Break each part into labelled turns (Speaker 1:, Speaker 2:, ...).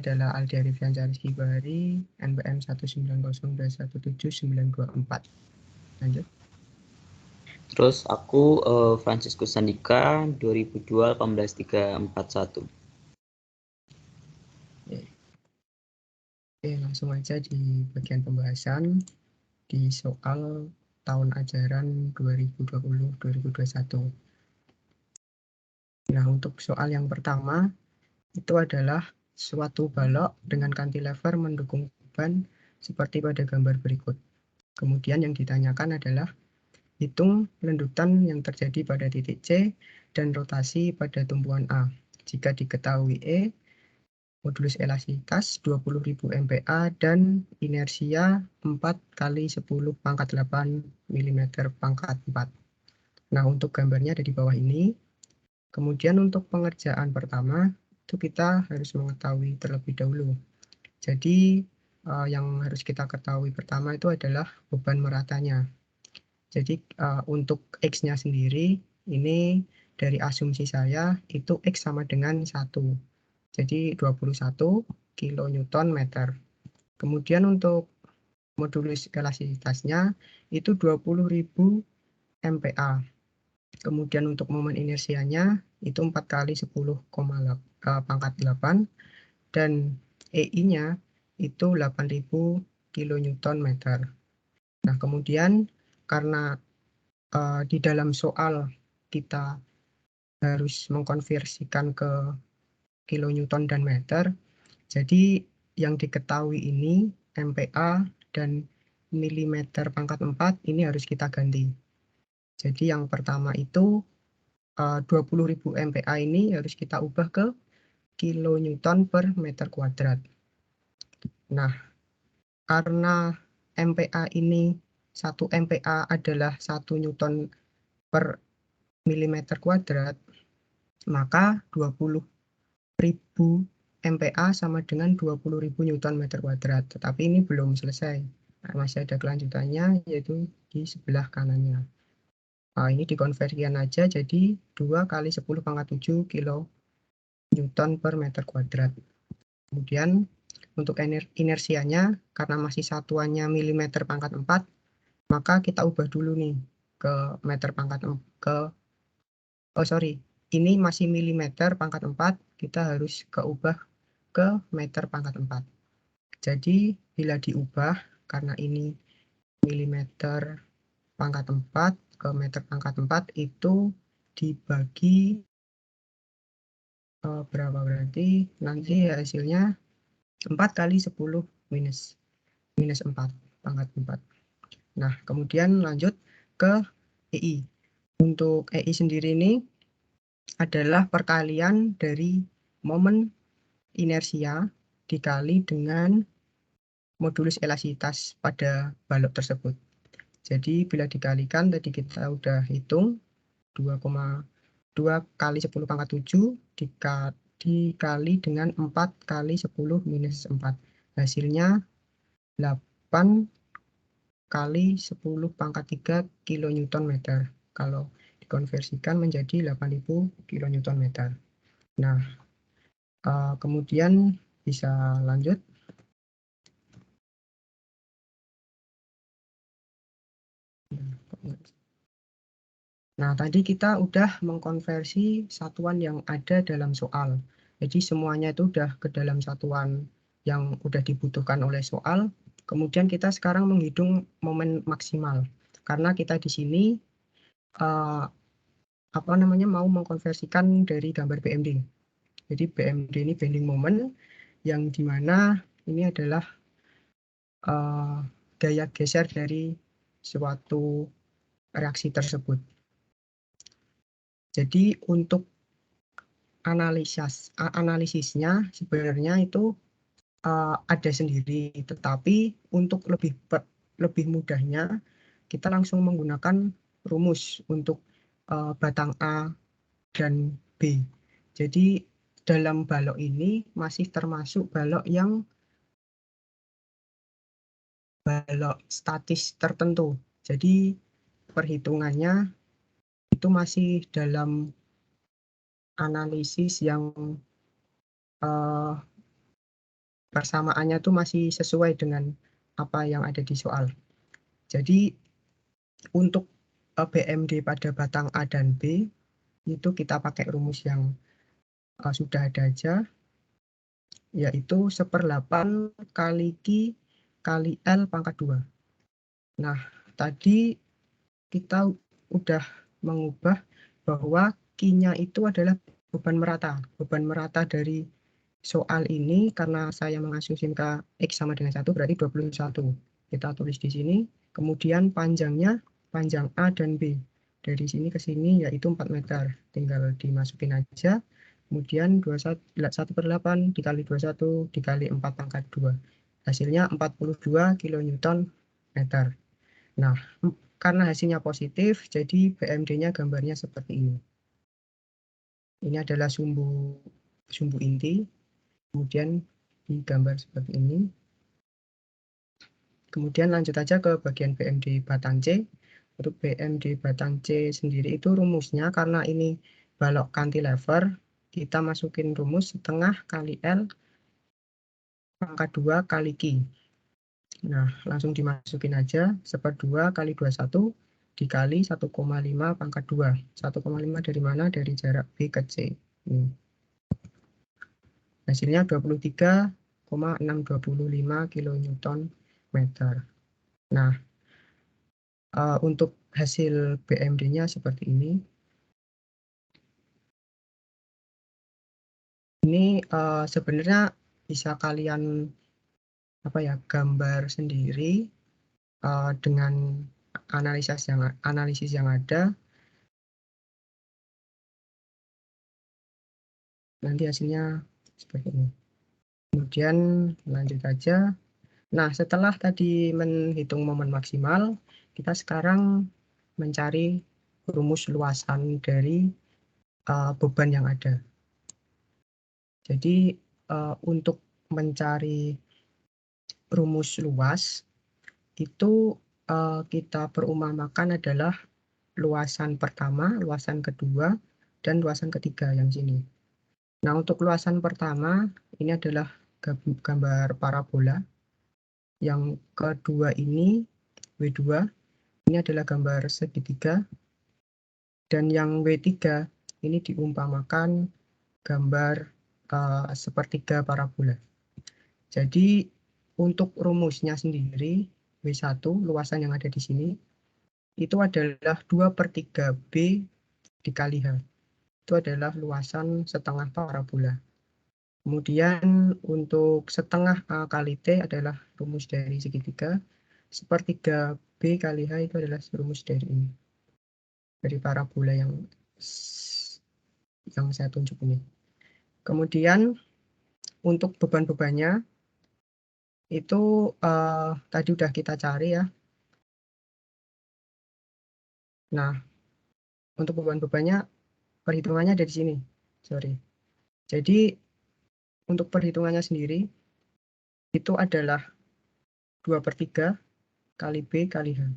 Speaker 1: adalah Aldi Arifyansyah Rizky Bahari, NPM 190217924. Lanjut.
Speaker 2: Terus aku Franciscus Sandika 2002 18341.
Speaker 1: Oke, langsung aja di bagian pembahasan di soal tahun ajaran 2020-2021. Nah, untuk soal yang pertama itu adalah suatu balok dengan cantilever mendukung beban seperti pada gambar berikut. Kemudian yang ditanyakan adalah hitung lendutan yang terjadi pada titik C dan rotasi pada tumpuan A. Jika diketahui E, modulus elastisitas 20.000 MPa dan inersia 4 kali 10 pangkat 8 mm pangkat 4. Nah, untuk gambarnya ada di bawah ini. Kemudian untuk pengerjaan pertama, itu kita harus mengetahui terlebih dahulu. Jadi, yang harus kita ketahui pertama itu adalah beban meratanya. Jadi, untuk X-nya sendiri, ini dari asumsi saya, itu X sama dengan 1. Jadi 21 kN meter. Kemudian untuk modulus elastisitasnya itu 20.000 MPa. Kemudian untuk momen inersianya itu 4 kali 10 pangkat 8 dan EI-nya itu 8.000 kN meter. Nah, kemudian karena di dalam soal kita harus mengkonversikan ke kilonewton dan meter, jadi yang diketahui ini MPa dan milimeter pangkat 4 ini harus kita ganti. Jadi yang pertama itu 20.000 MPa ini harus kita ubah ke kilonewton per meter kuadrat. Nah, karena MPa ini 1 MPa adalah 1 Newton per milimeter kuadrat, maka 20.000 MPa sama dengan 20.000 Newton meter kuadrat. Tetapi ini belum selesai. Nah, masih ada kelanjutannya, yaitu di sebelah kanannya. Nah, ini dikonversikan aja jadi 2 kali 10 pangkat 7 kilo Newton per meter kuadrat. Kemudian untuk inersianya, karena masih satuannya milimeter pangkat 4, maka kita ubah dulu nih ke meter pangkat ini masih milimeter pangkat 4, kita harus keubah ke meter pangkat 4. Jadi bila diubah, karena ini milimeter pangkat 4 ke meter pangkat 4 itu dibagi berapa, berarti nanti hasilnya 4 kali 10 minus 4 pangkat 4. Nah, kemudian lanjut ke EI. Untuk EI sendiri ini adalah perkalian dari momen inersia dikali dengan modulus elastisitas pada balok tersebut. Jadi bila dikalikan, tadi kita udah hitung 2,2 kali 10 pangkat 7 dikali dengan 4 kali 10 minus 4. Hasilnya 8 kali 10 pangkat 3 kilonewton meter. Kalau dikonversikan menjadi 8.000 kilonewton meter. Nah, kemudian bisa lanjut. Nah, tadi kita udah mengkonversi satuan yang ada dalam soal. Jadi semuanya itu udah ke dalam satuan yang udah dibutuhkan oleh soal. Kemudian kita sekarang menghitung momen maksimal. Karena kita di sini mau mengkonversikan dari gambar BMD. Jadi BMD ini bending moment, yang dimana ini adalah gaya geser dari suatu reaksi tersebut. Jadi untuk analisisnya sebenarnya itu ada sendiri, tetapi untuk lebih mudahnya kita langsung menggunakan rumus untuk batang A dan B. Jadi dalam balok ini masih termasuk balok statis tertentu. Jadi perhitungannya itu masih dalam analisis yang persamaannya tuh masih sesuai dengan apa yang ada di soal. Jadi untuk BMD pada batang A dan B itu kita pakai rumus yang sudah ada aja, yaitu 1/8 kali Q kali L pangkat 2. Nah, tadi kita udah mengubah bahwa Q-nya itu adalah beban merata. Beban merata dari soal ini karena saya mengasumsikan X sama dengan 1 berarti 21. Kita tulis di sini. Kemudian panjangnya, panjang A dan B. Dari sini ke sini yaitu 4 meter. Tinggal dimasukin aja. Kemudian 1/8 dikali 21 dikali 4 pangkat 2. Hasilnya 42 kilonewton meter. Nah, karena hasilnya positif, jadi BMD-nya gambarnya seperti ini. Ini adalah sumbu inti, kemudian digambar seperti ini. Kemudian lanjut aja ke bagian BMD batang C. Untuk BMD batang C sendiri itu rumusnya karena ini balok cantilever, kita masukin rumus setengah kali L pangkat 2 kali Q. Nah, langsung dimasukin aja 1/2 kali 21 dikali 1,5 pangkat 2. 1,5 dari mana? Dari jarak B ke C. Ini. Hasilnya 23,625 kilonewton meter. Nah, untuk hasil BMD-nya seperti ini. Ini sebenarnya bisa kalian gambar sendiri dengan analisis yang ada. Nanti hasilnya seperti ini. Kemudian lanjut aja. Nah, setelah tadi menghitung momen maksimal, kita sekarang mencari rumus luasan dari beban yang ada. Jadi untuk mencari rumus luas itu kita perumpamakan adalah luasan pertama, luasan kedua, dan luasan ketiga yang sini. Nah, untuk luasan pertama ini adalah gambar parabola. Yang kedua ini W2, ini adalah gambar segitiga. Dan yang W3 ini diumpamakan gambar sepertiga parabola. Jadi untuk rumusnya sendiri W1 luasan yang ada di sini itu adalah 2/3 B dikali H. Itu adalah luasan setengah parabola. Kemudian untuk setengah A kali T adalah rumus dari segitiga. 1/3 B kali H itu adalah rumus dari ini. Dari parabola yang saya tunjuk ini. Kemudian untuk beban-bebannya itu tadi udah kita cari ya. Nah, untuk beban-bebannya perhitungannya ada di sini. Sorry. Jadi untuk perhitungannya sendiri itu adalah 2/3 kali B kali H.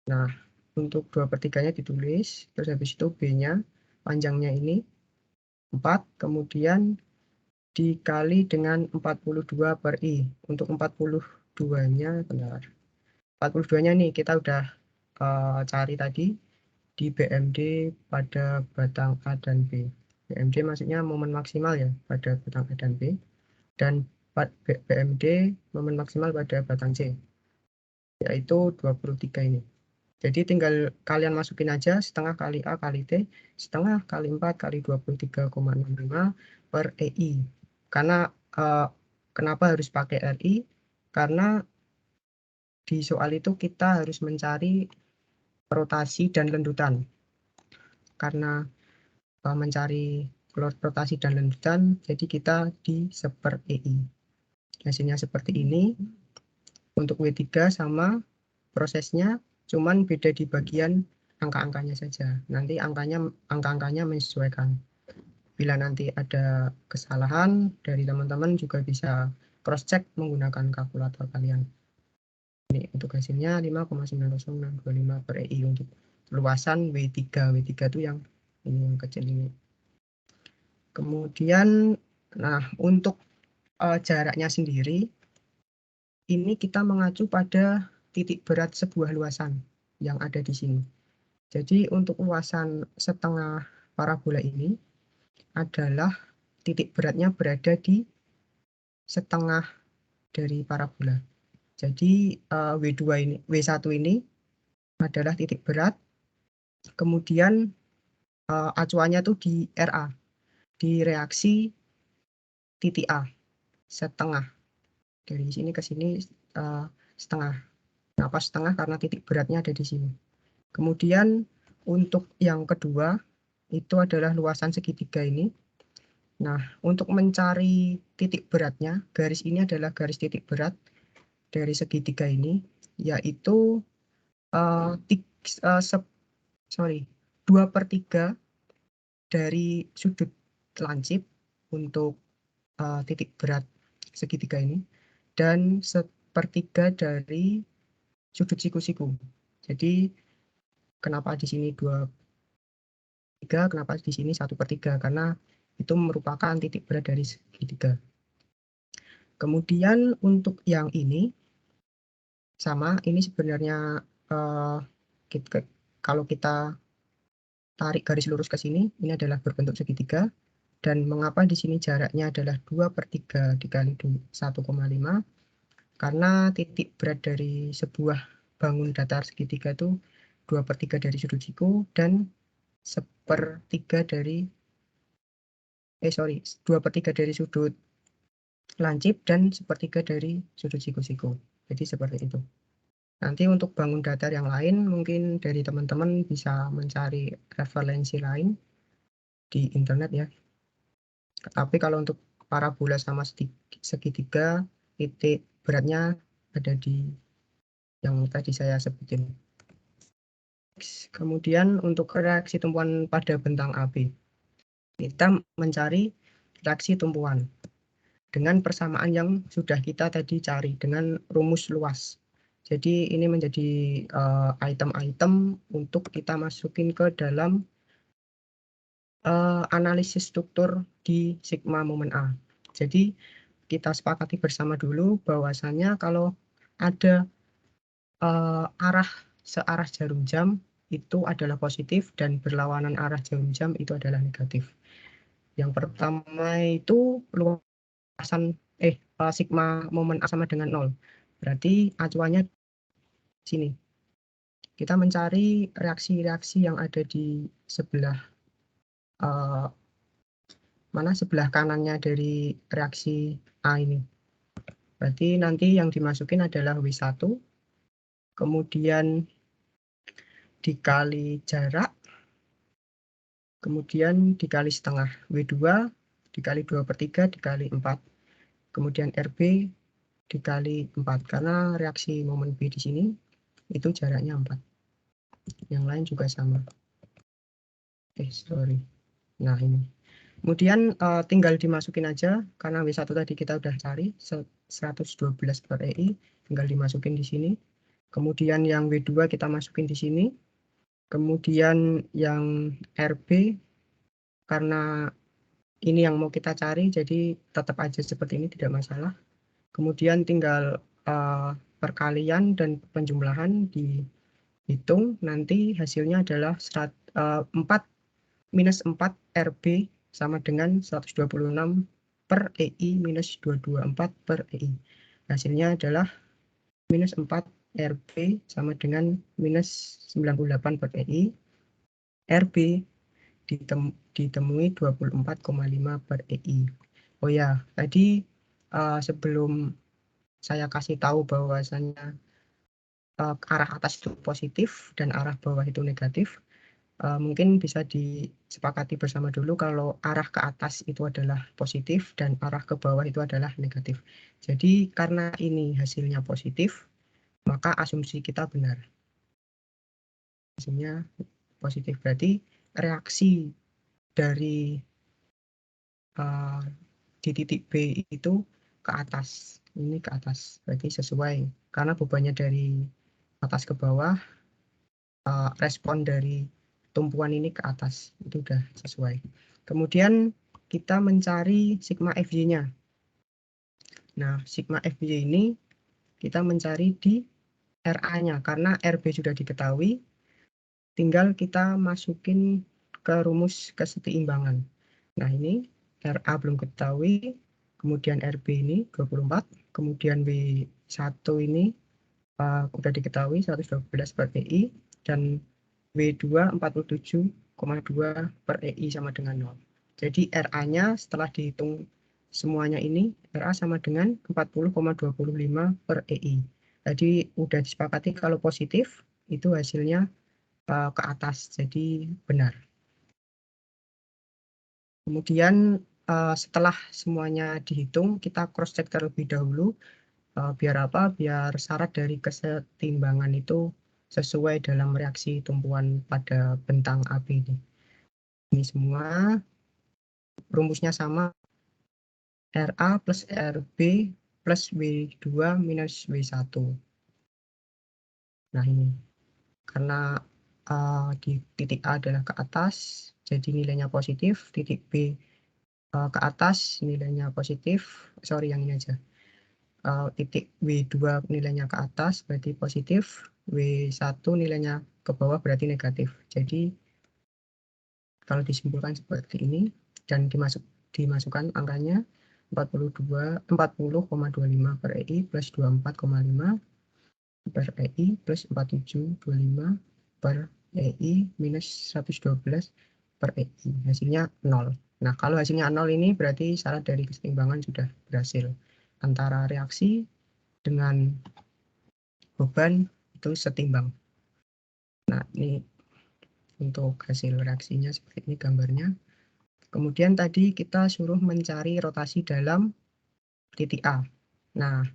Speaker 1: Nah, untuk 2/3-nya ditulis, terus habis itu B-nya panjangnya ini 4, kemudian dikali dengan 42/I. Untuk 42-nya, benar. 42-nya nih kita udah cari tadi di BMD pada batang A dan B. BMD maksudnya momen maksimal ya pada batang A dan B. Dan BMD momen maksimal pada batang C, yaitu 23 ini. Jadi tinggal kalian masukin aja setengah kali A kali T, setengah kali 4 kali 23,65/EI. Karena kenapa harus pakai RI? Karena di soal itu kita harus mencari rotasi dan lendutan. Karena mencari rotasi dan lendutan, jadi kita di 1/EI. Hasilnya seperti ini. Untuk W3 sama prosesnya, cuman beda di bagian angka-angkanya saja. Nanti angka-angkanya menyesuaikan. Bila nanti ada kesalahan dari teman-teman juga bisa cross-check menggunakan kalkulator kalian. Ini untuk hasilnya 5,90625/EI untuk luasan W3. W3 itu yang ini yang kecil ini. Kemudian, nah untuk jaraknya sendiri, ini kita mengacu pada titik berat sebuah luasan yang ada di sini. Jadi untuk luasan setengah parabola ini adalah titik beratnya berada di setengah dari parabola. Jadi W1 ini adalah titik berat, kemudian acuannya tuh di RA, di reaksi titik A, setengah. Dari sini ke sini setengah. Kenapa setengah? Karena titik beratnya ada di sini. Kemudian untuk yang kedua, itu adalah luasan segitiga ini. Nah, untuk mencari titik beratnya, garis ini adalah garis titik berat dari segitiga ini, yaitu 2/3 dari sudut lancip untuk titik berat segitiga ini, dan 1/3 dari sudut siku-siku. Jadi kenapa di sini 2/3, kenapa di sini 1/3? Karena itu merupakan titik berat dari segitiga. Kemudian untuk yang ini sama, ini sebenarnya kalau kita tarik garis lurus ke sini, ini adalah berbentuk segitiga. Dan mengapa di sini jaraknya adalah 2/3 dikali 1,5? Karena titik berat dari sebuah bangun datar segitiga itu 2/3 dari sudut siku dan 2/3 dari sudut lancip dan 1/3 dari sudut siku-siku. Jadi seperti itu. Nanti untuk bangun datar yang lain mungkin dari teman-teman bisa mencari referensi lain di internet ya. Tapi kalau untuk parabola sama segitiga, titik beratnya ada di yang tadi saya sebutin. Kemudian untuk reaksi tumpuan pada bentang AB, kita mencari reaksi tumpuan dengan persamaan yang sudah kita tadi cari dengan rumus luas. Jadi ini menjadi item-item untuk kita masukin ke dalam analisis struktur di sigma momen A. Jadi kita sepakati bersama dulu bahwasannya kalau ada arah searah jarum jam itu adalah positif dan berlawanan arah jarum jam itu adalah negatif. Yang pertama itu luasan sigma momen A sama dengan 0. Berarti acuannya sini. Kita mencari reaksi-reaksi yang ada di sebelah sebelah kanannya dari reaksi A ini. Berarti nanti yang dimasukin adalah W1, kemudian dikali jarak, kemudian dikali setengah, W2 dikali 2/3 dikali 4, kemudian RB dikali 4, karena reaksi momen B di sini itu jaraknya 4. Yang lain juga sama. Nah ini. Kemudian tinggal dimasukin aja, karena W1 tadi kita udah cari 112 per EI, tinggal dimasukin di sini. Kemudian yang W2 kita masukin di sini. Kemudian yang RB, karena ini yang mau kita cari, jadi tetap aja seperti ini, tidak masalah. Kemudian tinggal perkalian dan penjumlahan dihitung, nanti hasilnya adalah 4 minus 4 RB sama dengan 126 per EI minus 224 per EI. Hasilnya adalah minus 4 RB sama dengan minus 98 per EI. RB ditemui 24,5 per EI. Oh ya, tadi sebelum saya kasih tahu bahwasannya arah atas itu positif dan arah bawah itu negatif, mungkin bisa disepakati bersama dulu kalau arah ke atas itu adalah positif dan arah ke bawah itu adalah negatif. Jadi karena ini hasilnya positif, maka asumsi kita benar. Hasilnya positif, berarti reaksi dari di titik B itu ke atas. Ini ke atas, berarti sesuai. Karena bebannya dari atas ke bawah, respon dari tumpuan ini ke atas, itu udah sesuai. Kemudian kita mencari sigma FY-nya. Nah, sigma FY ini kita mencari di RA-nya, karena RB sudah diketahui, tinggal kita masukin ke rumus kesetimbangan. Nah, ini RA belum ketahui, kemudian RB ini 24, kemudian W1 ini udah diketahui 112 per EI, dan W2 47,2 per EI sama dengan 0. Jadi RA-nya setelah dihitung semuanya ini, RA sama dengan 40,25 per EI. Jadi udah disepakati kalau positif, itu hasilnya ke atas, jadi benar. Kemudian setelah semuanya dihitung, kita cross check terlebih dahulu. Biar apa? Biar syarat dari kesetimbangan itu sesuai dalam reaksi tumpuan pada bentang api ini. Ini semua rumusnya sama, RA plus RB plus W2 minus W1. Nah, ini karena di titik A adalah ke atas, jadi nilainya positif, titik B ke atas nilainya positif, sorry yang ini aja. Titik W2 nilainya ke atas berarti positif, W1 nilainya ke bawah berarti negatif. Jadi kalau disimpulkan seperti ini dan dimasukkan angkanya 40,25 per EI plus 24,5 per EI plus 47,25 per EI minus 112 per EI. Hasilnya 0. Nah, kalau hasilnya 0 ini berarti syarat dari kesetimbangan sudah berhasil. Antara reaksi dengan beban itu setimbang. Nah, ini untuk hasil reaksinya seperti ini gambarnya. Kemudian tadi kita suruh mencari rotasi dalam titik A. Nah,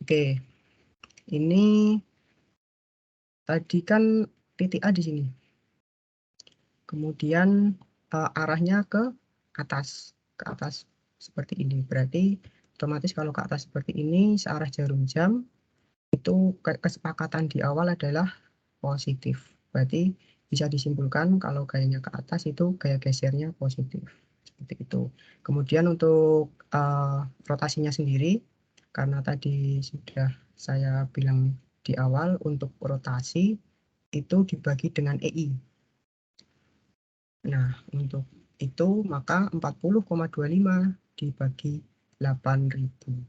Speaker 1: oke. Ini tadi kan titik A di sini. Kemudian arahnya ke atas seperti ini. Berarti otomatis kalau ke atas seperti ini searah jarum jam, itu kesepakatan di awal adalah positif. Berarti bisa disimpulkan kalau gayanya ke atas itu gaya gesernya positif. Seperti itu. Kemudian untuk rotasinya sendiri, karena tadi sudah saya bilang di awal, untuk rotasi itu dibagi dengan EI. Nah, untuk itu maka 40,25 dibagi 8.000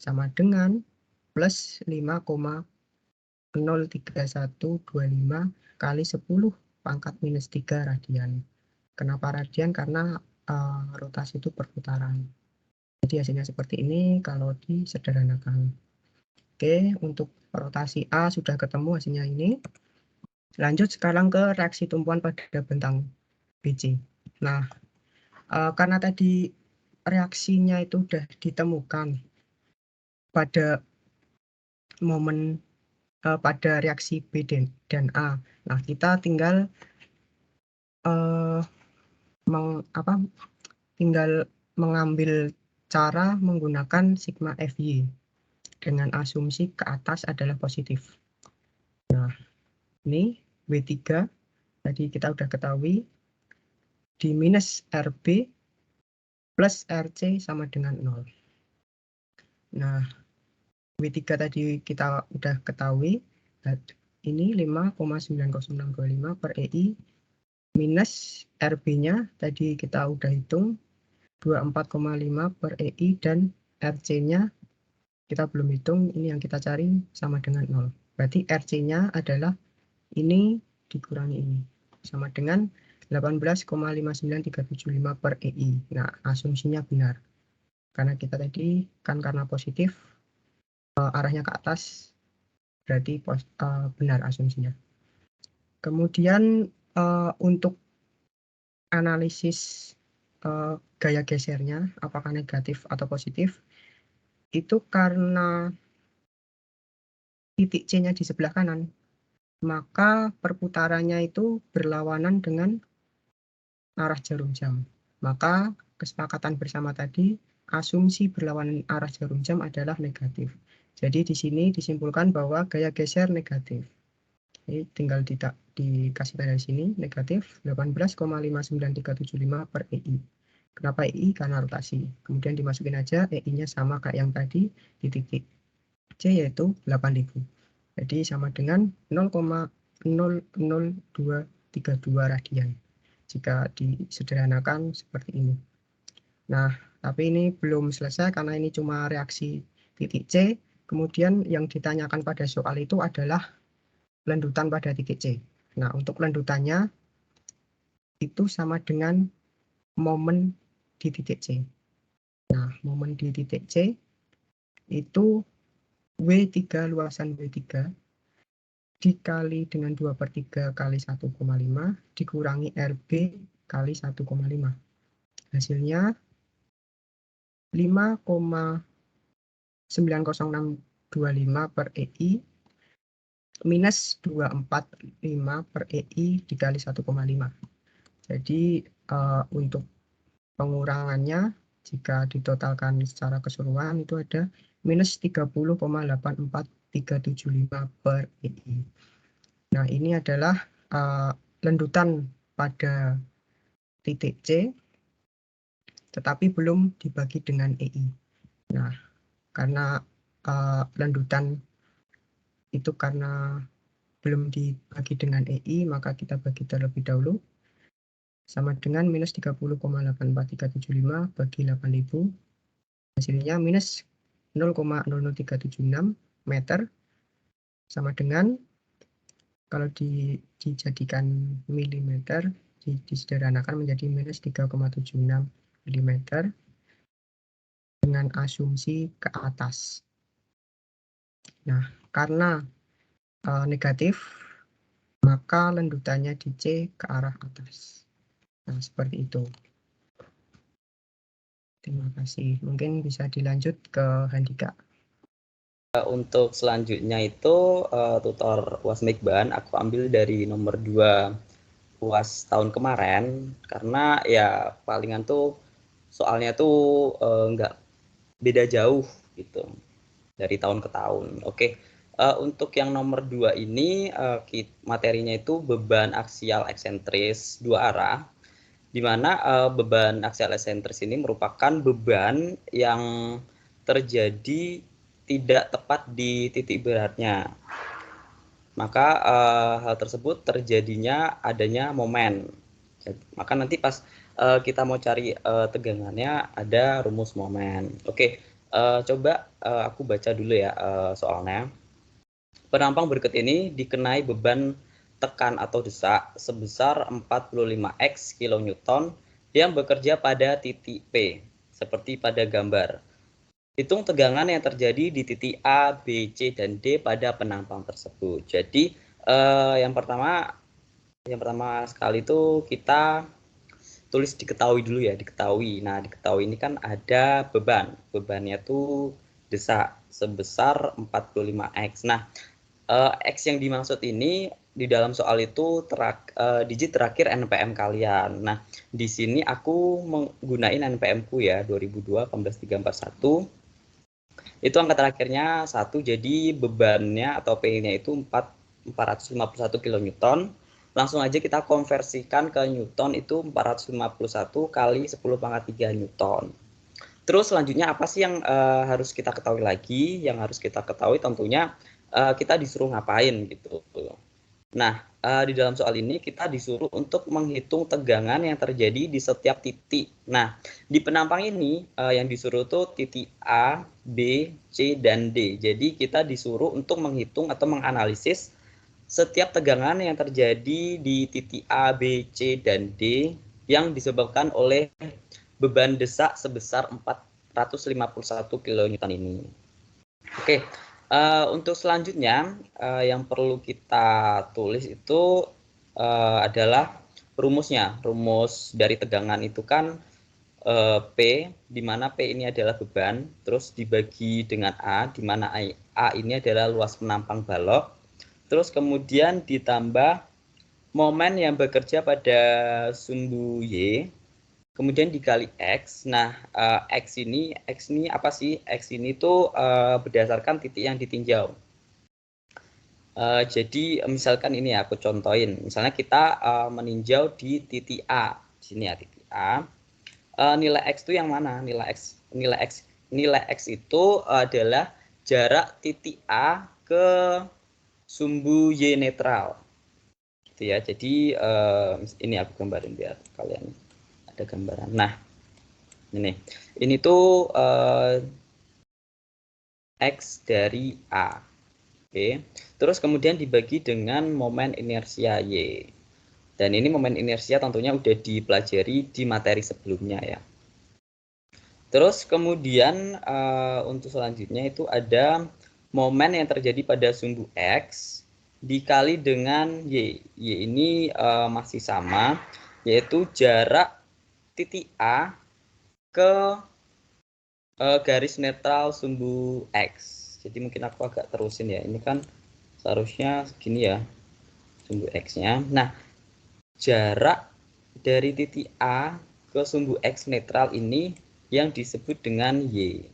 Speaker 1: sama dengan plus 5,03125 kali 10 pangkat minus 3 radian. Kenapa radian? Karena rotasi itu perputaran. Jadi hasilnya seperti ini kalau disederhanakan. Oke, untuk rotasi A sudah ketemu hasilnya ini. Lanjut sekarang ke reaksi tumpuan pada bentang BC. Nah, karena tadi reaksinya itu sudah ditemukan pada momen pada reaksi B dan A. Nah, kita tinggal tinggal mengambil cara menggunakan sigma FY dengan asumsi ke atas adalah positif. Nah, ini W3 tadi kita udah ketahui di minus RB plus RC sama dengan 0. Nah, W3 tadi kita udah ketahui, ini 5,90625 per EI minus RB-nya tadi kita udah hitung 24,5 per EI dan RC-nya kita belum hitung, ini yang kita cari sama dengan 0. Berarti RC-nya adalah ini dikurangi ini sama dengan 18,59375 per EI. Nah, asumsinya benar. Karena kita tadi kan karena positif arahnya ke atas, berarti benar asumsinya. Kemudian untuk analisis gaya gesernya, apakah negatif atau positif, itu karena titik C-nya di sebelah kanan, maka perputarannya itu berlawanan dengan arah jarum jam. Maka kesepakatan bersama tadi, asumsi berlawanan arah jarum jam adalah negatif. Jadi di sini disimpulkan bahwa gaya geser negatif. Ini tinggal dikasih tanda di sini, negatif 18,59375 per EI. Kenapa EI? Karena rotasi. Kemudian dimasukin aja EI-nya sama kayak yang tadi di titik C, yaitu 8000. Jadi sama dengan 0,00232 radian jika disederhanakan seperti ini. Nah, tapi ini belum selesai karena ini cuma reaksi titik C. Kemudian yang ditanyakan pada soal itu adalah lendutan pada titik C. Nah, untuk lendutannya itu sama dengan momen di titik C. Nah, momen di titik C itu W3, luasan W3 dikali dengan 2/3 kali 1,5 dikurangi RB kali 1,5. Hasilnya 5,90625 per EI minus 245 per EI dikali 1,5. Jadi untuk pengurangannya jika ditotalkan secara keseluruhan itu ada minus 30,84375 per EI. Nah, ini adalah lendutan pada titik C, tetapi belum dibagi dengan EI. Nah, karena lendutan itu karena belum dibagi dengan EI, maka kita bagi terlebih dahulu. Sama dengan minus 30,84375 bagi 8000. Hasilnya minus 0,00376 meter. Sama dengan, kalau dijadikan milimeter, disederhanakan menjadi minus 3,76 mm dengan asumsi ke atas. Nah, karena negatif, maka lendutannya di C ke arah atas. Nah, seperti itu. Terima kasih. Mungkin bisa dilanjut ke Handika.
Speaker 2: Untuk selanjutnya itu tutor UAS Mikban, aku ambil dari nomor 2 UAS tahun kemarin, karena ya palingan tuh soalnya tuh nggak beda jauh gitu dari tahun ke tahun. Oke. Untuk yang nomor 2 ini materinya itu beban aksial eksentris dua arah, di mana beban aksial eksentris ini merupakan beban yang terjadi tidak tepat di titik beratnya. Maka hal tersebut terjadinya adanya momen. Maka nanti pas kita mau cari tegangannya ada rumus momen. Oke, coba aku baca dulu ya soalnya. Penampang berikut ini dikenai beban tekan atau desak sebesar 45x kN yang bekerja pada titik P, seperti pada gambar. Hitung tegangan yang terjadi di titik A, B, C, dan D pada penampang tersebut. Jadi yang pertama sekali itu kita tulis diketahui dulu ya, diketahui. Nah, diketahui ini kan ada beban. Bebannya tuh desak sebesar 45x. Nah, X yang dimaksud ini di dalam soal itu digit terakhir NPM kalian. Nah, di sini aku menggunakan NPM-ku ya, 2002 18341. Itu angka terakhirnya 1, jadi bebannya atau P-nya itu 451 kN. Langsung aja kita konversikan ke Newton, itu 451 kali 10⁻³ Newton. Terus selanjutnya apa sih yang harus kita ketahui lagi? Yang harus kita ketahui tentunya kita disuruh ngapain gitu. Nah, di dalam soal ini kita disuruh untuk menghitung tegangan yang terjadi di setiap titik. Nah, di penampang ini yang disuruh tuh titik A, B, C, dan D. Jadi kita disuruh untuk menghitung atau menganalisis setiap tegangan yang terjadi di titik A, B, C, dan D yang disebabkan oleh beban desak sebesar 451 kN ini. Oke, untuk selanjutnya yang perlu kita tulis itu adalah rumusnya. Rumus dari tegangan itu kan P, di mana P ini adalah beban, terus dibagi dengan A, di mana A ini adalah luas penampang balok, terus kemudian ditambah momen yang bekerja pada sumbu Y, kemudian dikali X. Nah, X ini apa sih? X ini tuh berdasarkan titik yang ditinjau. Jadi misalkan ini ya, aku contohin. Misalnya kita meninjau di titik A. Di sini ya, titik A. nilai X itu yang mana? Nilai X itu adalah jarak titik A ke sumbu Y netral. Gitu ya. Jadi ini aku gambarin biar kalian ada gambaran. Nah, ini tuh X dari A. Oke. Terus kemudian dibagi dengan momen inersia Y. Dan ini momen inersia tentunya udah dipelajari di materi sebelumnya ya. Terus kemudian untuk selanjutnya itu ada momen yang terjadi pada sumbu X dikali dengan Y. Y ini masih sama, yaitu jarak titik A ke garis netral sumbu X. Jadi mungkin aku agak terusin ya. Ini kan seharusnya segini ya sumbu X-nya. Nah, jarak dari titik A ke sumbu X netral ini yang disebut dengan Y.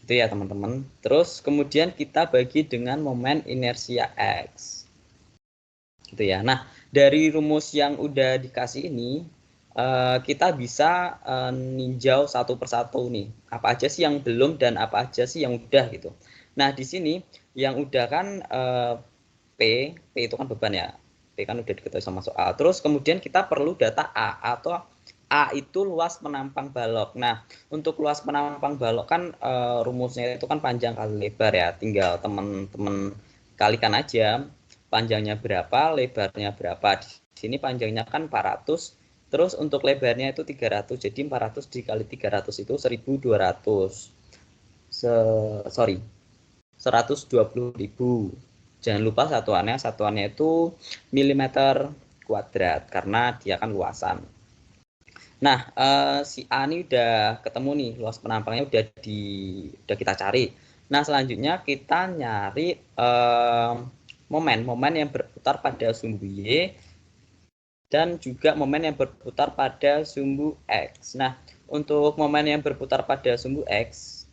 Speaker 2: Gitu ya teman-teman. Terus kemudian kita bagi dengan momen inersia X. Gitu ya. Nah, dari rumus yang udah dikasih ini, kita bisa ninjau satu persatu nih. Apa aja sih yang belum dan apa aja sih yang udah gitu. Nah, di sini yang udah kan P itu kan beban ya. P kan udah diketahui sama soal. Terus kemudian kita perlu data A atau A itu luas penampang balok. Nah, untuk luas penampang balok kan rumusnya itu kan panjang kali lebar ya. Tinggal teman-teman kalikan aja panjangnya berapa, lebarnya berapa. Di sini panjangnya kan 400, terus untuk lebarnya itu 300. Jadi 400 dikali 300 itu 1200. Sorry, 120.000. Jangan lupa satuannya itu milimeter kuadrat karena dia kan luasan. Nah, si A ini udah ketemu nih, luas penampangnya udah kita cari. Nah, selanjutnya kita nyari momen yang berputar pada sumbu Y dan juga momen yang berputar pada sumbu X. Nah, untuk momen yang berputar pada sumbu X,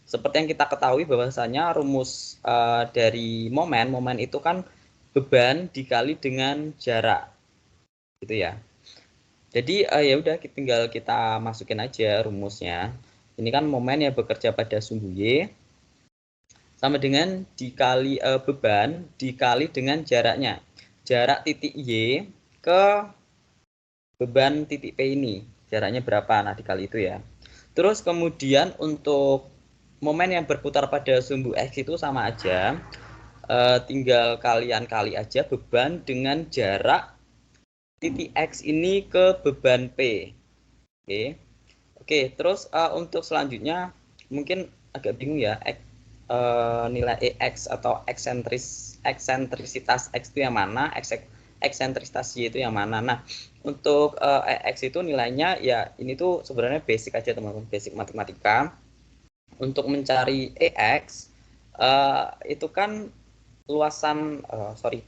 Speaker 2: seperti yang kita ketahui bahwasanya rumus dari momen itu kan beban dikali dengan jarak, gitu ya. Jadi ya udah tinggal kita masukin aja rumusnya. Ini kan momen yang bekerja pada sumbu Y sama dengan dikali beban dikali dengan jaraknya. Jarak titik Y ke beban titik P ini. Jaraknya berapa? Nah, dikali itu ya. Terus kemudian untuk momen yang berputar pada sumbu X itu sama aja. Tinggal kalian kali aja beban dengan jarak titik X ini ke beban P. Oke, terus untuk selanjutnya mungkin agak bingung ya, nilai X atau eksentrisitas X itu yang mana, eksentrisitas Y itu yang mana. Nah, untuk X itu nilainya ya ini tuh sebenarnya basic aja teman-teman, basic matematika. Untuk mencari EX itu kan luasan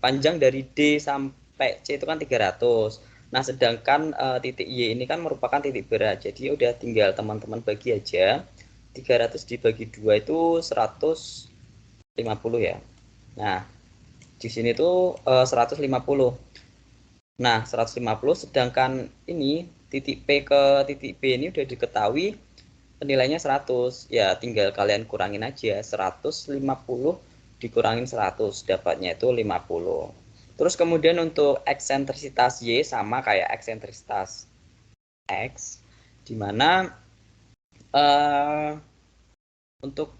Speaker 2: panjang dari D sampai C itu kan 300. Nah, sedangkan titik Y ini kan merupakan titik berat. Jadi udah tinggal teman-teman bagi aja. 300 dibagi 2 itu 150 ya. Nah, di sini tuh 150. Nah, 150 sedangkan ini titik P ke titik B ini udah diketahui nilainya 100. Ya, tinggal kalian kurangin aja. 150 dikurangin 100, dapatnya itu 50. Terus kemudian untuk eksentrisitas Y sama kayak eksentrisitas X, dimana untuk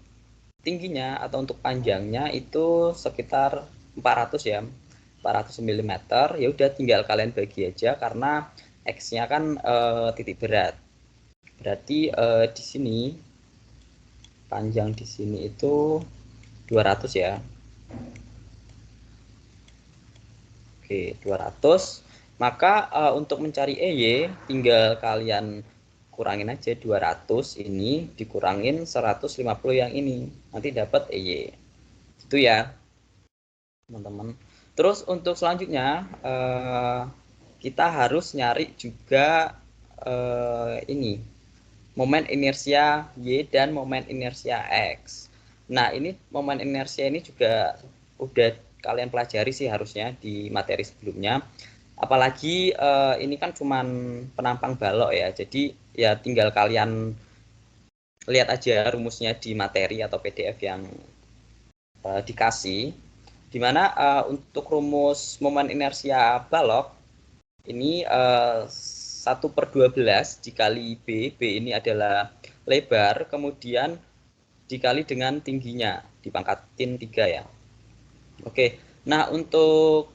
Speaker 2: tingginya atau untuk panjangnya itu sekitar 400 ya, 400 mm. Ya udah tinggal kalian bagi aja karena X-nya kan titik berat. Berarti di sini panjang di sini itu 200 ya. Oke, 200. Maka untuk mencari EY tinggal kalian kurangin aja 200 ini dikurangin 150 yang ini. Nanti dapat EY. Itu ya, teman-teman. Terus untuk selanjutnya kita harus nyari juga ini momen inersia Y dan momen inersia X. Nah, ini momen inersia ini juga udah kalian pelajari sih harusnya di materi sebelumnya. Apalagi ini kan cuman penampang balok ya, jadi ya tinggal kalian lihat aja rumusnya di materi atau PDF yang dikasih, dimana untuk rumus momen inersia balok ini 1/12 dikali B ini adalah lebar, kemudian dikali dengan tingginya, dipangkatin 3 ya. Oke, nah untuk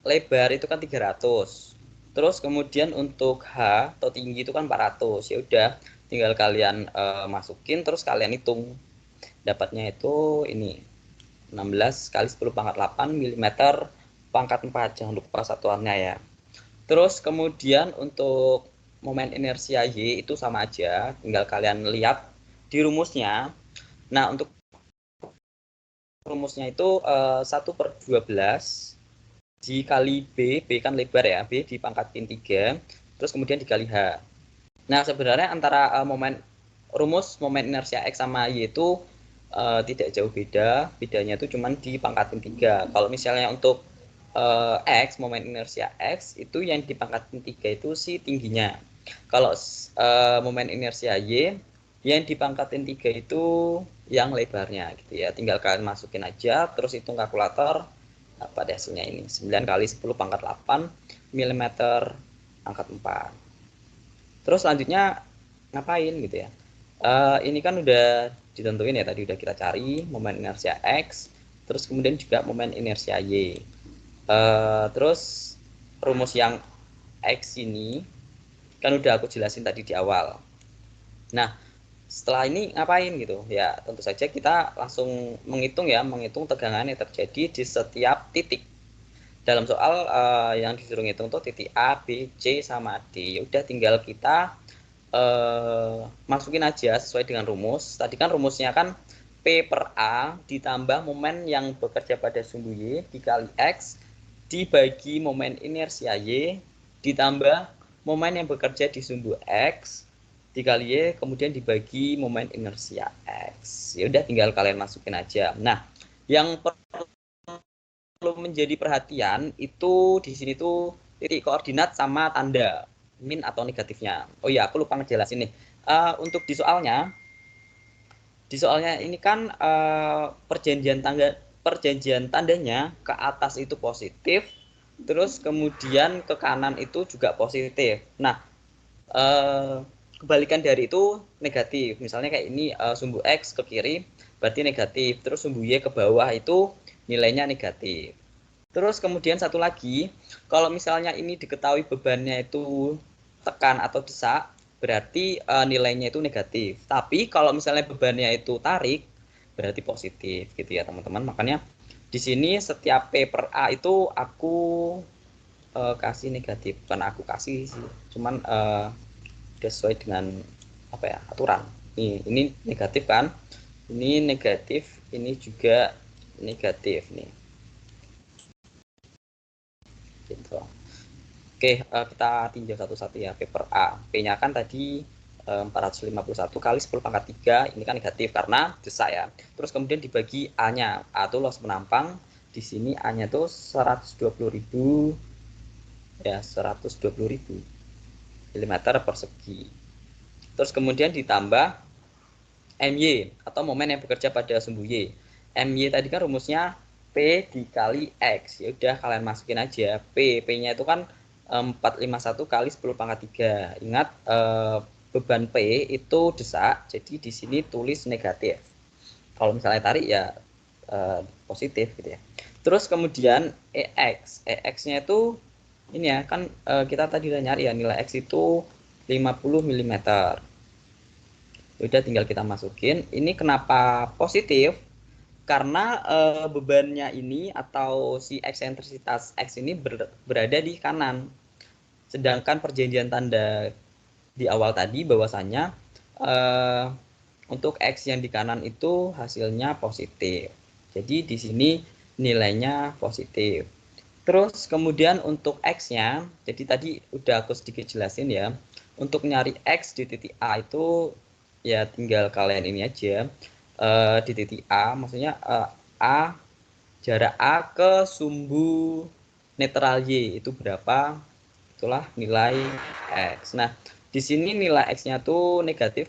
Speaker 2: lebar itu kan 300. Terus kemudian untuk H atau tinggi itu kan 400. Ya udah, tinggal kalian masukin terus kalian hitung. Dapatnya itu ini 16 kali 10 pangkat 8 mm pangkat 4. Jangan lupa satuannya ya. Terus kemudian untuk momen inersia Y itu sama aja, tinggal kalian lihat di rumusnya. Nah, untuk rumusnya itu 1/12 dikali B kan lebar ya, B dipangkatin 3, terus kemudian dikali H. Nah, sebenarnya antara rumus momen inersia X sama Y itu tidak jauh beda, bedanya itu cuma dipangkatin 3. Kalau misalnya untuk X, momen inersia X, itu yang dipangkatin 3 itu si tingginya. Kalau momen inersia Y, yang dipangkatin 3 itu yang lebarnya gitu ya. Tinggal kalian masukin aja, terus hitung kalkulator, pada hasilnya ini 9 kali 10 pangkat 8 mm pangkat 4. Terus selanjutnya ngapain gitu ya, ini kan udah ditentuin ya, tadi udah kita cari momen inersia X, terus kemudian juga momen inersia Y. Terus rumus yang X ini kan udah aku jelasin tadi di awal. Nah, setelah ini ngapain gitu ya, tentu saja kita langsung menghitung tegangan yang terjadi di setiap titik. Dalam soal yang disuruh ngitung tuh titik A, B, C, sama D. Ya udah tinggal kita masukin aja sesuai dengan rumus. Tadi kan rumusnya kan P/A ditambah momen yang bekerja pada sumbu Y dikali X dibagi momen inersia Y ditambah momen yang bekerja di sumbu X dikali Y kemudian dibagi momen inersia X. Ya udah tinggal kalian masukin aja. Nah, yang perlu menjadi perhatian itu di sini tuh titik koordinat sama tanda min atau negatifnya. Oh iya, aku lupa ngejelasin nih. Untuk di soalnya ini kan perjanjian tandanya ke atas itu positif, terus kemudian ke kanan itu juga positif. Nah, kebalikan dari itu negatif. Misalnya kayak ini sumbu X ke kiri berarti negatif, terus sumbu Y ke bawah itu nilainya negatif. Terus kemudian satu lagi, kalau misalnya ini diketahui bebannya itu tekan atau desak, berarti nilainya itu negatif. Tapi kalau misalnya bebannya itu tarik, berarti positif gitu ya teman-teman. Makanya di sini setiap P/A itu aku kasih negatif, karena aku kasih sih. Cuman sesuai dengan apa ya, aturan. Ini negatif kan? Ini negatif, ini juga negatif nih. Gitu. Oke, kita tinjau satu-satu ya. P/A. P-nya kan tadi 451 kali 10 pangkat 3, ini kan negatif karena desak ya. Terus kemudian dibagi A-nya. A itu los penampang, di sini A-nya tuh 120.000 ya, 120.000 mm persegi. Terus kemudian ditambah MY atau momen yang bekerja pada sumbu Y. MY tadi kan rumusnya P dikali X. Ya udah kalian masukin aja. P-nya itu kan 451 kali 10 pangkat 3. Ingat beban P itu desak, jadi di sini tulis negatif. Kalau misalnya tarik ya positif gitu ya. Terus kemudian EX-nya itu ini ya kan kita tadi udah nyari ya, nilai X itu 50 mm. Udah tinggal kita masukin. Ini kenapa positif? Karena bebannya ini atau si eksentrisitas X ini berada di kanan. Sedangkan perjanjian tanda di awal tadi bahwasanya untuk X yang di kanan itu hasilnya positif. Jadi di sini nilainya positif. Terus kemudian untuk X-nya, jadi tadi udah aku sedikit jelasin ya. Untuk nyari X di titik A itu ya tinggal kalian ini aja. Di titik A, maksudnya A, jarak A ke sumbu netral Y itu berapa? Itulah nilai X. Nah, di sini nilai X-nya tuh negatif.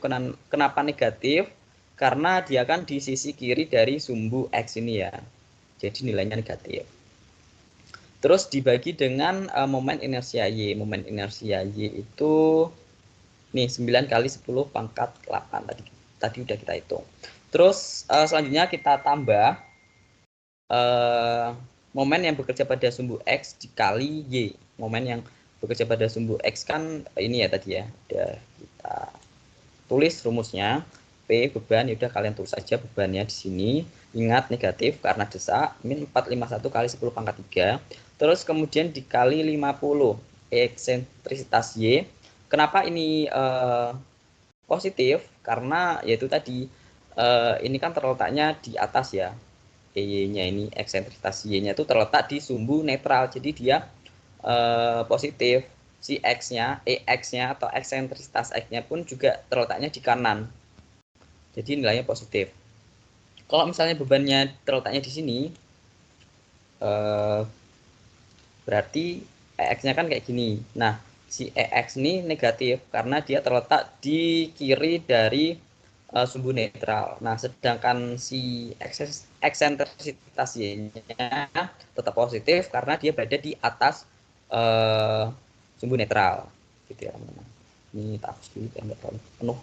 Speaker 2: Kenapa negatif? Karena dia kan di sisi kiri dari sumbu X ini ya. Jadi nilainya negatif. Terus dibagi dengan momen inersia Y. Momen inersia Y itu nih 9 kali 10 pangkat 8 tadi udah kita hitung. Terus selanjutnya kita tambah momen yang bekerja pada sumbu X dikali Y. Momen yang bekerja pada sumbu X kan ini ya tadi ya. Udah kita tulis rumusnya. P beban, ya udah kalian tulis aja bebannya di sini. Ingat negatif karena desak, min 451 kali 10 pangkat 3. Terus kemudian dikali 50 eksentrisitas Y. Kenapa ini positif? Karena yaitu tadi ini kan terletaknya di atas ya. Y-nya ini eksentrisitas Y-nya itu terletak di sumbu netral. Jadi dia positif. Si X-nya, EX-nya atau eksentrisitas X-nya pun juga terletaknya di kanan. Jadi nilainya positif. Kalau misalnya bebannya terletaknya di sini, berarti EX-nya kan kayak gini. Nah, si EX ini negatif karena dia terletak di kiri dari sumbu netral. Nah, sedangkan si eksentrisitas Y-nya tetap positif karena dia berada di atas sumbu netral. Gitu ya, teman-teman. Ini tak hapus dulu biar nggak terlalu penuh.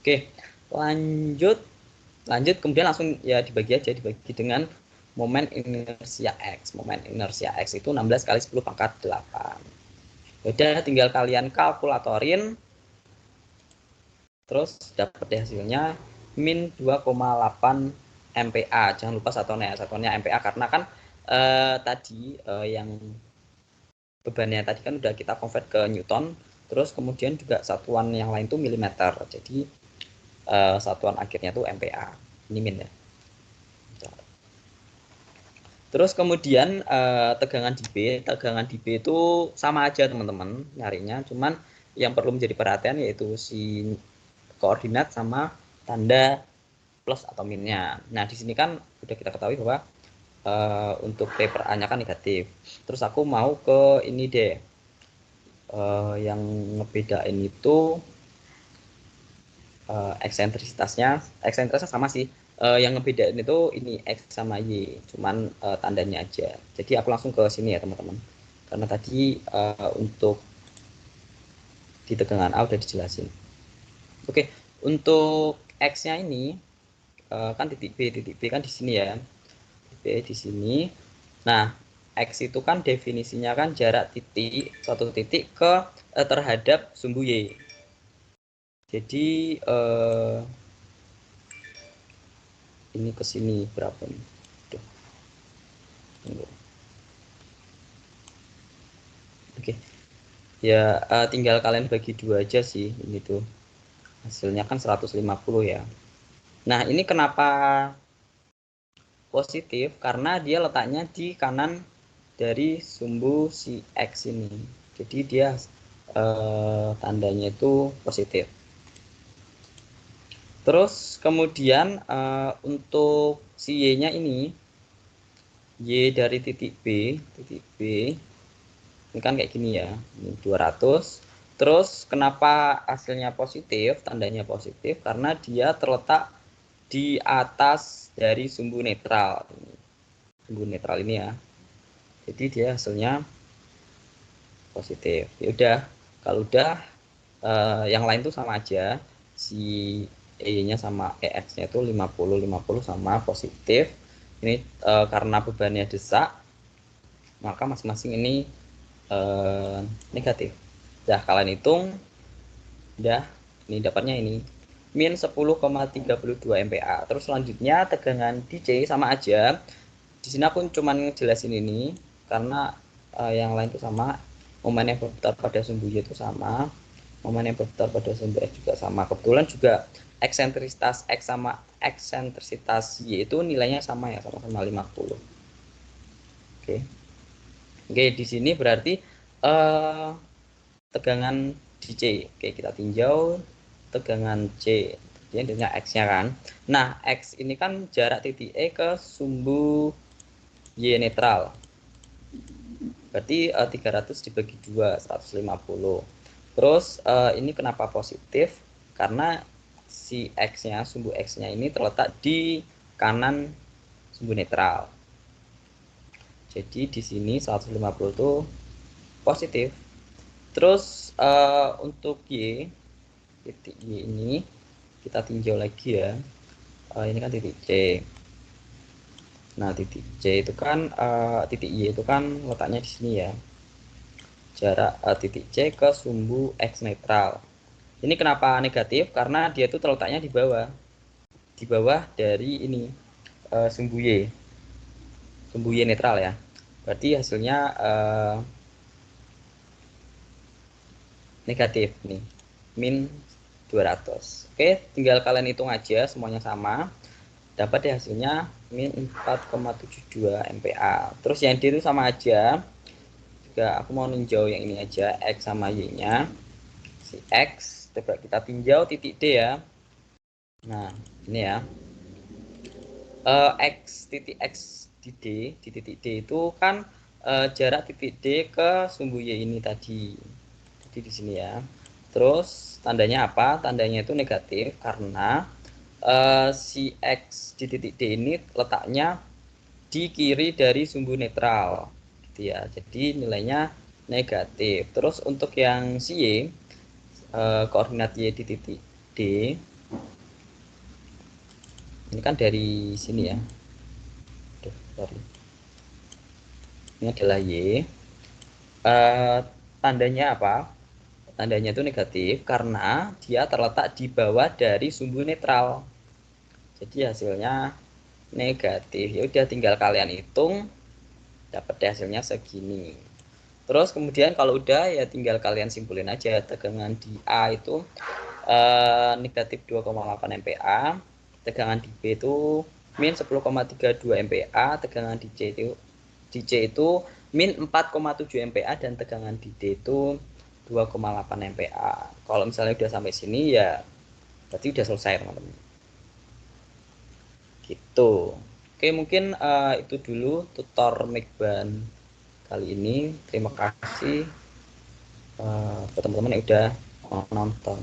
Speaker 2: Oke, lanjut kemudian langsung ya dibagi dengan momen inersia X. Momen inersia X itu 16 kali 10 pangkat 8. Udah tinggal kalian kalkulatorin terus dapat hasilnya min 2,8 MPa. Jangan lupa satuannya MPa karena kan tadi yang bebannya tadi kan udah kita convert ke Newton. Terus kemudian juga satuan yang lain tuh milimeter. Jadi satuan akhirnya tuh MPa. Ini min ya. Terus kemudian tegangan di B itu sama aja teman-teman nyarinya, cuman yang perlu menjadi perhatian yaitu si koordinat sama tanda plus atau minnya. Nah di sini kan udah kita ketahui bahwa untuk P per A-nya kan negatif. Terus aku mau ke ini deh, yang ngebedain itu eksentrisitasnya sama sih. Yang ngebedain itu ini X sama Y, cuman tandanya aja. Jadi aku langsung ke sini ya teman-teman. Karena tadi untuk di tegangan A udah dijelasin. Oke, untuk X-nya ini kan titik B kan di sini ya. B di sini. Nah, X itu kan definisinya kan jarak titik satu titik ke terhadap sumbu Y. Jadi ini ke sini berapa nih? Oke. Ya tinggal kalian bagi 2 aja sih ini tuh. Hasilnya kan 150 ya. Nah, ini kenapa positif? Karena dia letaknya di kanan dari sumbu si X ini. Jadi dia tandanya itu positif. Terus kemudian untuk si Y-nya ini, Y dari titik B ini kan kayak gini ya, ini 200. Terus kenapa hasilnya positif, tandanya positif? Karena dia terletak di atas dari sumbu netral. Sumbu netral ini ya. Jadi dia hasilnya positif. Ya udah, kalau udah yang lain tuh sama aja. Si E-nya sama EX-nya itu 50 sama positif. Ini karena bebannya desak, maka masing-masing ini negatif. Udah kalian hitung, udah ini dapatnya ini min 10,32 MPa. Terus selanjutnya tegangan di C sama aja. Di sini aku cuman jelasin ini karena yang lain itu sama. Momen yang berputar pada sumbu Y itu sama, momen yang berputar pada sumbu X juga sama. Kebetulan juga eksentrisitas X sama eksentrisitas Y itu nilainya sama ya, sama-sama 50. Oke. Oke, di sini berarti tegangan di C. Oke, kita tinjau tegangan C. Ini dengan X-nya kan. Nah, X ini kan jarak titik E ke sumbu Y netral. Berarti 300 dibagi 2, 150. Terus ini kenapa positif? Karena si X-nya, sumbu X-nya ini terletak di kanan sumbu netral. Jadi di sini 150 itu positif. Terus untuk Y, titik Y ini kita tinjau lagi ya. Ini kan titik C. Nah, titik C itu kan titik Y itu kan letaknya di sini ya. Jarak titik C ke sumbu X netral. Ini kenapa negatif? Karena dia itu terletaknya di bawah. Di bawah dari ini sumbu Y. Sumbu Y netral ya. Berarti hasilnya negatif nih. Min 200. Oke, tinggal kalian hitung aja semuanya sama. Dapat ya hasilnya min 4,72 MPa. Terus yang D itu sama aja. Juga aku mau ninjau yang ini aja, X sama Y-nya. Si X, coba kita tinjau titik D ya. Nah, ini ya. X titik X di D, di titik D itu kan jarak titik D ke sumbu Y ini tadi. Jadi di sini ya. Terus tandanya apa? Tandanya itu negatif karena si X di titik D ini letaknya di kiri dari sumbu netral gitu ya. Jadi nilainya negatif. Terus untuk yang si Y, koordinat Y di titik D ini kan dari sini ya. Ini adalah Y. Tandanya apa? Tandanya itu negatif karena dia terletak di bawah dari sumbu netral. Jadi hasilnya negatif. Ya udah tinggal kalian hitung, dapat hasilnya segini. Terus kemudian kalau udah ya tinggal kalian simpulin aja tegangan di A itu negatif 2,8 MPa, tegangan di B itu min 10,32 MPa, tegangan di C itu min 4,7 MPa dan tegangan di D itu 2,8 MPa. Kalau misalnya udah sampai sini ya berarti udah selesai teman-teman. Gitu. Oke, mungkin itu dulu tutor Mekban kali ini. Terima kasih buat teman-teman yang udah nonton.